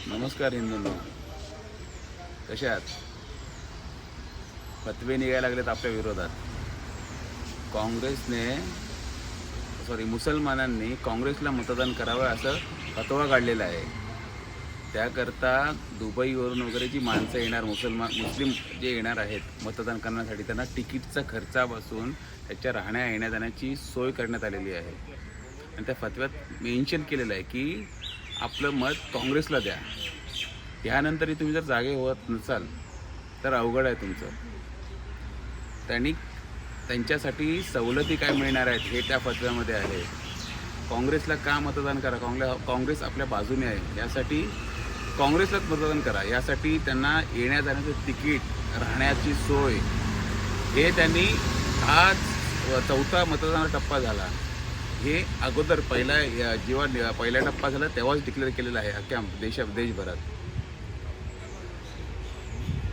नमस्कार हिंदूंनो, कशा आहात? फतवे निघायला लागलेत आपल्या विरोधात. मुसलमानांनी काँग्रेसला मतदान करावं असं फतवा काढलेला आहे. त्याकरता दुबईवरून वगैरे जी माणसं येणार, मुस्लिम जे येणार आहेत मतदान करण्यासाठी, त्यांना तिकीटचा खर्चापासून त्याच्या राहण्या येण्या जाण्याची सोय करण्यात आलेली आहे. आणि त्या फतव्यात मेन्शन केलेलं आहे की आपलं मत काँग्रेसला द्या. यानंतरही तुम्ही जर जागे होत नसाल तर अवघड आहे तुमचं. त्यांच्यासाठी सवलती काय मिळणार आहेत हे त्या फतव्यामध्ये आहे. काँग्रेसला का मतदान करा, काँग्रेस आपल्या बाजूने आहे, यासाठी काँग्रेसलाच मतदान करा. यासाठी त्यांना येण्या जाण्याचं तिकीट, राहण्याची सोय, हे त्यांनी आज चौथा मतदानाचा टप्पा झाला. हे अगोदर जेव्हा पहिला टप्पा झाला तेव्हाच डिक्लेअर केलेला आहे अख्ख्या देशभरात.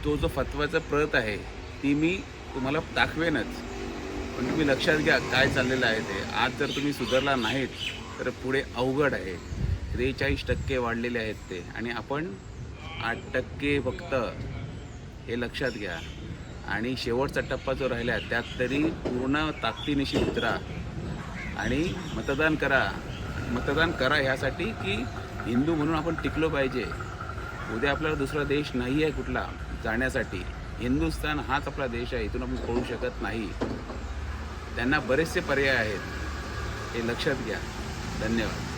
तो जो फतवाचा प्रत आहे ती मी तुम्हाला दाखवेनच, पण तुम्ही लक्षात घ्या काय चाललेलं आहे ते. आज जर तुम्ही सुधारला नाहीत तर पुढे अवघड आहे. 43% वाढलेले आहेत ते, आणि आपण 8% फक्त, हे लक्षात घ्या. आणि शेवटचा टप्पा जो राहिला त्यात तरी पूर्ण ताकदीनिशी उतरा आणि मतदान करा ह्यासाठी की हिंदू म्हणून आपण टिकलो पाहिजे. उद्या आपल्याला दुसरा देश नाही आहे कुठला जाण्यासाठी. हिंदुस्थान हाच आपला देश आहे, इथून आपण पळू शकत नाही. त्यांना बरेचसे पर्याय आहेत, हे लक्षात घ्या. धन्यवाद.